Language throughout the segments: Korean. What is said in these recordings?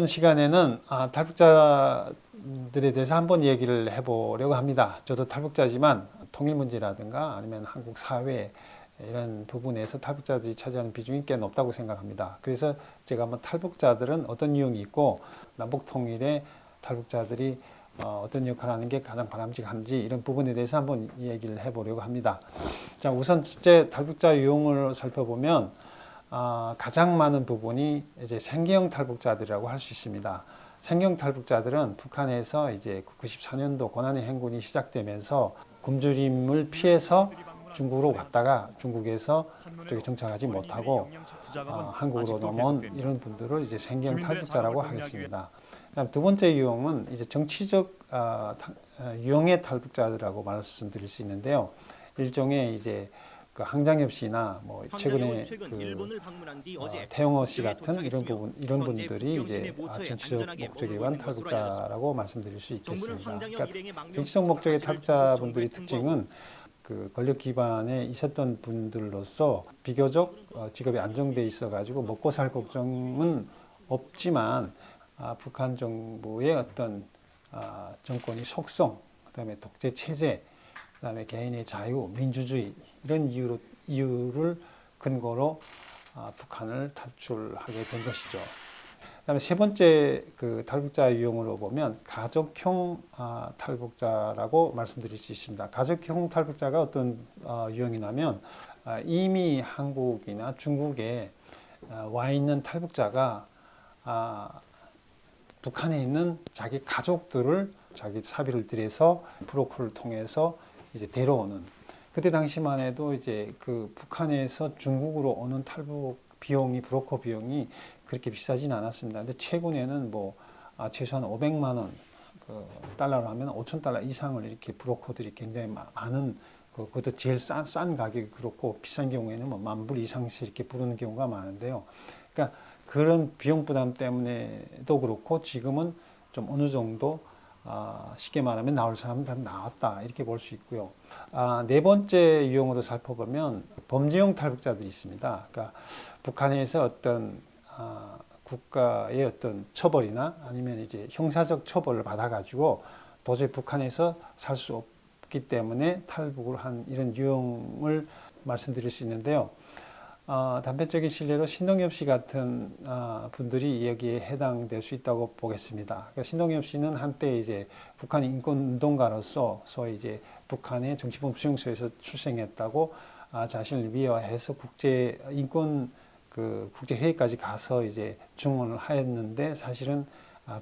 이번 시간에는 탈북자들에 대해서 한번 얘기를 해보려고 합니다. 저도 탈북자지만 통일 문제라든가 아니면 한국 사회 이런 부분에서 탈북자들이 차지하는 비중이 꽤 높다고 생각합니다. 그래서 제가 한번 탈북자들은 어떤 유형이 있고 남북 통일에 탈북자들이 어떤 역할을 하는 게 가장 바람직한지 이런 부분에 대해서 한번 얘기를 해보려고 합니다. 자, 우선 첫째 탈북자 유형을 살펴보면 가장 많은 부분이 이제 생계형 탈북자들이라고 할 수 있습니다. 생계형 탈북자들은 북한에서 이제 94년도 고난의 행군이 시작되면서 굶주림을 피해서 중국으로 갔다가 중국에서 그쪽에 정착하지 못하고 한국으로 넘어온 이런 분들을 이제 생계형 탈북자라고 하겠습니다. 그다음 두 번째 유형은 이제 정치적 유형의 탈북자들이라고 말씀드릴 수 있는데요. 일종의 이제 그 항장엽 씨나 뭐 최근에 그 태영호 씨 같은 이런 분들이 이제 정치적 목적에 의한 탈북자라고 말씀드릴 수 있겠습니다. 그러니까 정치적 목적의 탈북자분들의 특징은 그 권력 기반에 있었던 분들로서 비교적 직업이 안정돼 있어 가지고 먹고 살 걱정은 없지만 북한 정부의 어떤 정권의 속성, 그다음에 독재 체제, 그다음에 개인의 자유, 민주주의 이런 이유를 근거로 북한을 탈출하게 된 것이죠. 그다음에 세 번째 그 탈북자 유형으로 보면 가족형 탈북자라고 말씀드릴 수 있습니다. 가족형 탈북자가 어떤 유형이냐면 이미 한국이나 중국에 와 있는 탈북자가 북한에 있는 자기 가족들을 자기 사비를 들여서 브로커를 통해서 이제 데려오는. 그때 당시만 해도 이제 그 북한에서 중국으로 오는 탈북 비용이 브로커 비용이 그렇게 비싸진 않았습니다. 근데 최근에는 뭐 최소한 500만 원 그 달러로 하면 5천 달러 이상을 이렇게 브로커들이 굉장히 많은 그것도 제일 싼 가격이 그렇고 비싼 경우에는 뭐 10,000불 이상씩 이렇게 부르는 경우가 많은데요. 그러니까 그런 비용 부담 때문에도 그렇고 지금은 좀 어느 정도 쉽게 말하면 나올 사람은 다 나왔다 이렇게 볼 수 있고요. 네 번째 유형으로 살펴보면 범죄형 탈북자들이 있습니다. 그러니까 북한에서 어떤 국가의 어떤 처벌이나 아니면 이제 형사적 처벌을 받아가지고 도저히 북한에서 살 수 없기 때문에 탈북을 한 이런 유형을 말씀드릴 수 있는데요. 단편적인 실례로 신동엽 씨 같은 분들이 여기에 해당될 수 있다고 보겠습니다. 그러니까 신동엽 씨는 한때 이제 북한 인권 운동가로서 소위 이제 북한의 정치범 수용소에서 출생했다고 자신을 미화해서 국제 인권 그 국제 회의까지 가서 이제 증언을 하였는데 사실은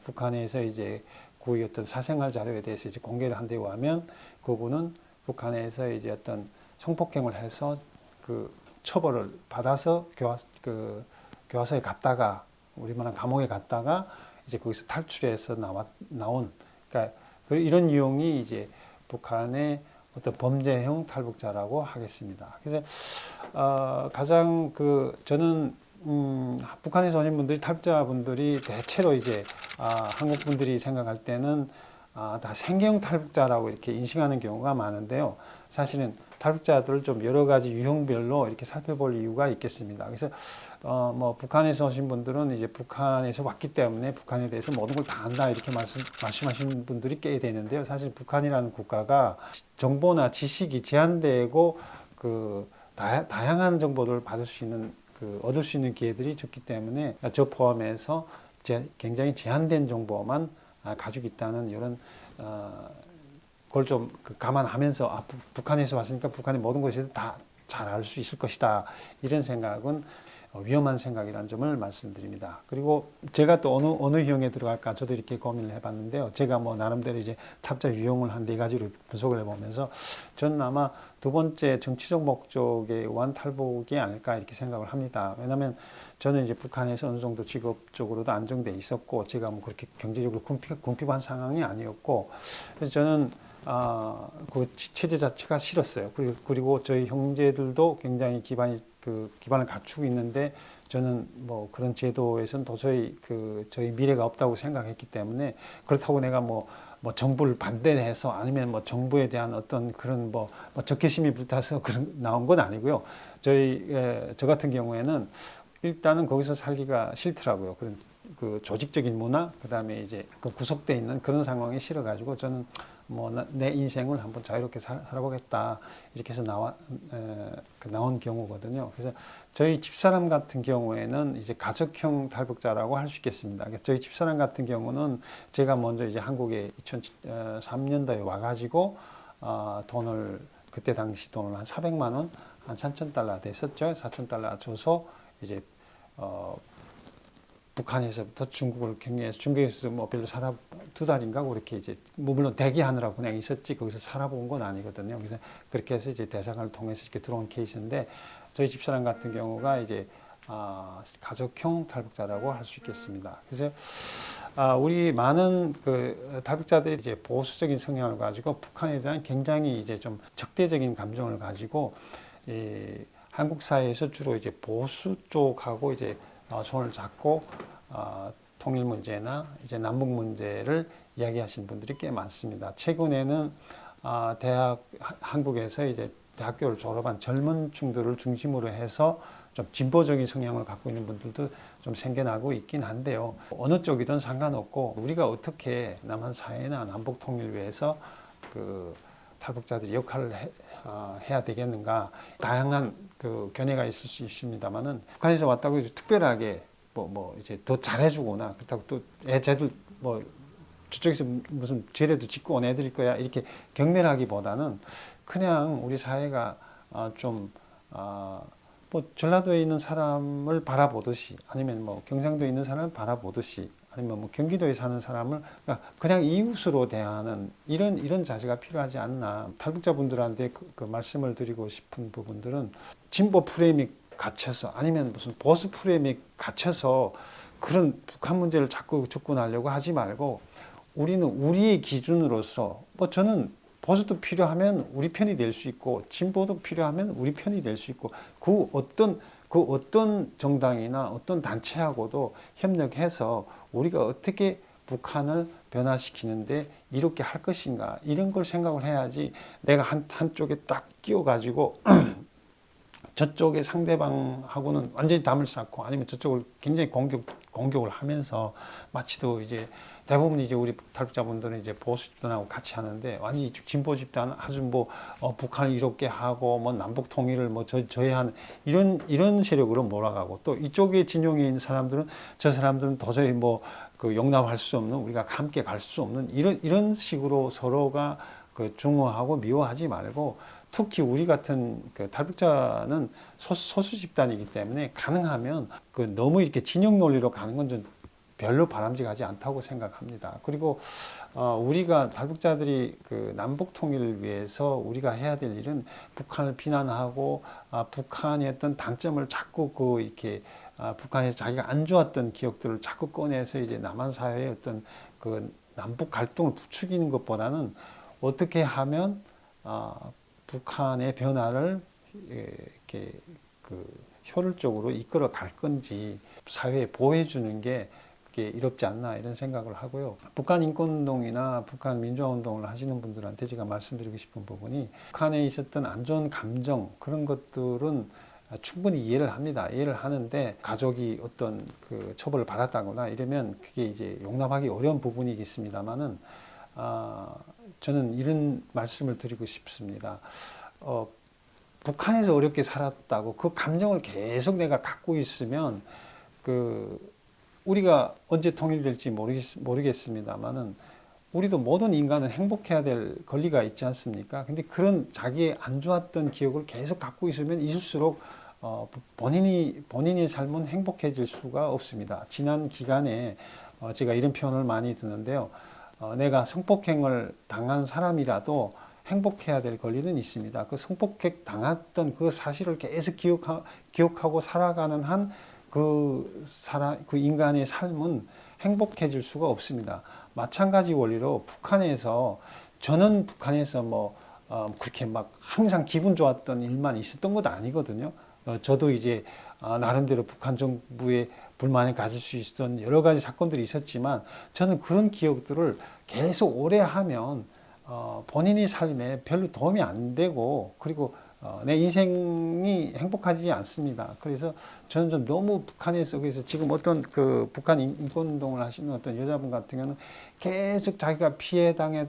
북한에서 이제 그의 어떤 사생활 자료에 대해서 이제 공개를 한다고 하면 그분은 북한에서 이제 어떤 성폭행을 해서 그 처벌을 받아서 교화소에 갔다가 우리 말하는 감옥에 갔다가 이제 거기서 탈출해서 나온 그러니까 이런 유형이 이제 북한의 어떤 범죄형 탈북자라고 하겠습니다. 그래서 가장 저는 북한에서 오신 분들이 탈북자분들이 대체로 이제 한국 분들이 생각할 때는 다 생계형 탈북자라고 이렇게 인식하는 경우가 많은데요. 사실은 탈북자들을 좀 여러 가지 유형별로 이렇게 살펴볼 이유가 있겠습니다. 그래서 뭐 북한에서 오신 분들은 이제 북한에서 왔기 때문에 북한에 대해서 모든 걸 다 안다 이렇게 말씀하시는 분들이 꽤 되는데요. 사실 북한이라는 국가가 정보나 지식이 제한되고 다양한 정보를 받을 수 있는 얻을 수 있는 기회들이 적기 때문에 저 포함해서 굉장히 제한된 정보만 가지고 있다는 이런 그걸 좀 감안하면서 북한에서 왔으니까 북한의 모든 것에 대해서 다 잘 알 수 있을 것이다 이런 생각은 위험한 생각이라는 점을 말씀드립니다. 그리고 제가 또 어느 유형에 들어갈까 저도 이렇게 고민을 해봤는데요. 제가 뭐 나름대로 이제 탑자 유형을 한 4가지로 분석을 해보면서 저는 아마 두 번째 정치적 목적에 의한 탈북이 아닐까 이렇게 생각을 합니다. 왜냐하면 저는 이제 북한에서 어느 정도 직업적으로도 안정돼 있었고 제가 뭐 그렇게 경제적으로 궁핍한 상황이 아니었고 그래서 저는 그 체제 자체가 싫었어요. 그리고 저희 형제들도 굉장히 기반을 갖추고 있는데 저는 뭐 그런 제도에서는 도저히 저희 미래가 없다고 생각했기 때문에 그렇다고 내가 뭐 정부를 반대를 해서 아니면 뭐 정부에 대한 어떤 그런 뭐 적개심이 불타서 나온 건 아니고요. 저 같은 경우에는 일단은 거기서 살기가 싫더라고요. 그 조직적인 문화, 그다음에 이제 그 구속돼 있는 그런 상황에 싫어가지고 저는 뭐 내 인생을 한번 자유롭게 살아보겠다 이렇게 해서 나온 경우거든요. 그래서 저희 집사람 같은 경우에는 이제 가족형 탈북자라고 할 수 있겠습니다. 저희 집사람 같은 경우는 제가 먼저 이제 한국에 2003년도에 와가지고 돈을 그때 당시 돈을 한 400만 원, 한 3,000달러 됐었죠. 4,000달러 줘서 이제 북한에서부터 중국을 경유해서 중국에서 뭐 별로 살아 2달인가 그렇게 이제 뭐 물론 대기하느라고 그냥 있었지 거기서 살아본 건 아니거든요. 그래서 그렇게 해서 이제 대사관을 통해서 이렇게 들어온 케이스인데 저희 집사람 같은 경우가 이제 가족형 탈북자라고 할 수 있겠습니다. 그래서 우리 많은 그 탈북자들이 이제 보수적인 성향을 가지고 북한에 대한 굉장히 이제 좀 적대적인 감정을 가지고 한국 사회에서 주로 이제 보수 쪽하고 이제 손을 잡고 통일 문제나 이제 남북 문제를 이야기하시는 분들이 꽤 많습니다. 최근에는 한국에서 이제 대학교를 졸업한 젊은 층들을 중심으로 해서 좀 진보적인 성향을 갖고 있는 분들도 좀 생겨나고 있긴 한데요. 어느 쪽이든 상관없고 우리가 어떻게 남한 사회나 남북 통일을 위해서 그 탈북자들이 역할을 해야 되겠는가. 다양한 그 견해가 있을 수 있습니다만은 북한에서 왔다고 특별하게 뭐 이제 더 잘해주거나 그렇다고 또 쟤들 뭐 저쪽에서 무슨 죄라도 짓고 온 애들일 거야 이렇게 경멸하기보다는 그냥 우리 사회가 뭐 전라도에 있는 사람을 바라보듯이 아니면 뭐 경상도에 있는 사람을 바라보듯이 아니면 뭐 경기도에 사는 사람을 그냥 이웃으로 대하는 이런 자세가 필요하지 않나. 탈북자분들한테 그 말씀을 드리고 싶은 부분들은 진보 프레임이 갇혀서 아니면 무슨 보수 프레임이 갇혀서 그런 북한 문제를 자꾸 접근하려고 하지 말고 우리는 우리의 기준으로서 뭐 저는 보수도 필요하면 우리 편이 될 수 있고 진보도 필요하면 우리 편이 될 수 있고 그 어떤 정당이나 어떤 단체하고도 협력해서 우리가 어떻게 북한을 변화시키는데 이렇게 할 것인가 이런 걸 생각을 해야지 내가 한쪽에 딱 끼워가지고 저쪽의 상대방하고는 완전히 담을 쌓고 아니면 저쪽을 굉장히 공격을 하면서 마치도 이제 대부분 이제 우리 탈북자분들은 이제 보수 집단하고 같이 하는데 완전히 진보 집단 아주 뭐 북한을 이롭게 하고 뭐 남북 통일을 뭐 저해하는 이런 세력으로 몰아가고 또 이쪽에 진영에 있는 사람들은 저 사람들은 도저히 뭐 그 용납할 수 없는 우리가 함께 갈 수 없는 이런 식으로 서로가 그 중화하고 미워하지 말고 특히 우리 같은 그 탈북자는 소수 집단이기 때문에 가능하면 그 너무 이렇게 진영 논리로 가는 건 좀 별로 바람직하지 않다고 생각합니다. 그리고 우리가 탈북자들이 그 남북 통일을 위해서 우리가 해야 될 일은 북한을 비난하고 북한의 어떤 단점을 자꾸 이렇게 북한에서 자기가 안 좋았던 기억들을 자꾸 꺼내서 이제 남한 사회의 어떤 그 남북 갈등을 부추기는 것보다는 어떻게 하면 북한의 변화를 이렇게 그 효율적으로 이끌어 갈 건지 사회에 보호해 주는 게 그게 이롭지 않나 이런 생각을 하고요. 북한 인권운동이나 북한 민주화운동을 하시는 분들한테 제가 말씀드리고 싶은 부분이 북한에 있었던 안 좋은 감정 그런 것들은 충분히 이해를 합니다. 이해를 하는데 가족이 어떤 그 처벌을 받았다거나 이러면 그게 이제 용납하기 어려운 부분이겠습니다만은 저는 이런 말씀을 드리고 싶습니다. 북한에서 어렵게 살았다고 그 감정을 계속 내가 갖고 있으면 우리가 언제 통일될지 모르겠습니다만은 우리도 모든 인간은 행복해야 될 권리가 있지 않습니까? 근데 그런 자기의 안 좋았던 기억을 계속 갖고 있으면 있을수록 본인의 삶은 행복해질 수가 없습니다. 지난 기간에 제가 이런 표현을 많이 듣는데요. 내가 성폭행을 당한 사람이라도 행복해야 될 권리는 있습니다. 그 성폭행 당했던 그 사실을 계속 기억하고 살아가는 그 인간의 삶은 행복해질 수가 없습니다. 마찬가지 원리로 저는 북한에서 뭐 그렇게 막 항상 기분 좋았던 일만 있었던 것도 아니거든요. 저도 이제 나름대로 북한 정부에 불만을 가질 수 있었던 여러 가지 사건들이 있었지만 저는 그런 기억들을 계속 오래 하면 본인의 삶에 별로 도움이 안 되고 그리고 내 인생이 행복하지 않습니다. 그래서 저는 좀 너무 북한에 속에서 지금 어떤 그 북한 인권운동을 하시는 어떤 여자분 같은 경우는 계속 자기가 피해당해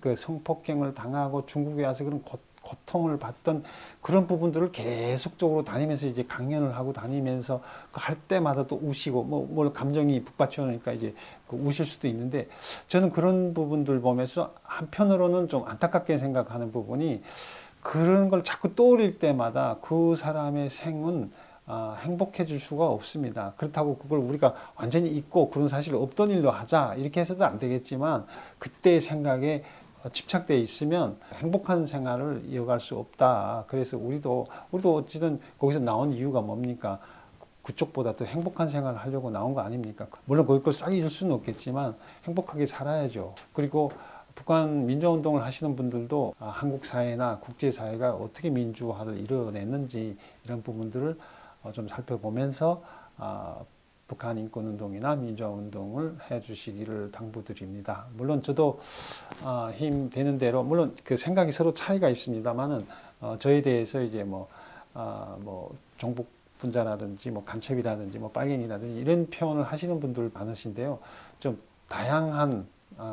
그 성폭행을 당하고 중국에 와서 그런 고통을 받던 그런 부분들을 계속적으로 다니면서 이제 강연을 하고 다니면서 할 때마다 또 우시고 뭐 감정이 북받쳐오니까 이제 그 우실 수도 있는데 저는 그런 부분들 보면서 한편으로는 좀 안타깝게 생각하는 부분이 그런 걸 자꾸 떠올릴 때마다 그 사람의 생은 행복해질 수가 없습니다. 그렇다고 그걸 우리가 완전히 잊고 그런 사실을 없던 일로 하자 이렇게 해서도 안 되겠지만 그때의 생각에 집착되어 있으면 행복한 생활을 이어갈 수 없다. 그래서 우리도 어찌든 거기서 나온 이유가 뭡니까? 그쪽보다 더 행복한 생활을 하려고 나온 거 아닙니까? 물론 그걸 싹 잊을 수는 없겠지만 행복하게 살아야죠. 그리고 북한 민주화운동을 하시는 분들도 한국 사회나 국제사회가 어떻게 민주화를 이뤄냈는지 이런 부분들을 좀 살펴보면서 북한 인권운동이나 민주화운동을 해주시기를 당부드립니다. 물론 저도 힘 되는 대로 물론 그 생각이 서로 차이가 있습니다만은 저에 대해서 이제 뭐 종북 분자라든지 뭐 간첩이라든지 뭐 빨갱이라든지 이런 표현을 하시는 분들 많으신데요. 좀 다양한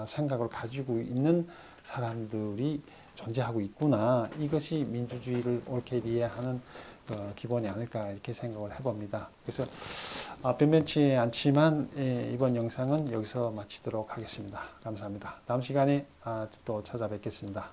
생각을 가지고 있는 사람들이 존재하고 있구나. 이것이 민주주의를 옳게 이해하는 기본이 아닐까 이렇게 생각을 해봅니다. 그래서 변변치 않지만 이번 영상은 여기서 마치도록 하겠습니다. 감사합니다. 다음 시간에 또 찾아뵙겠습니다.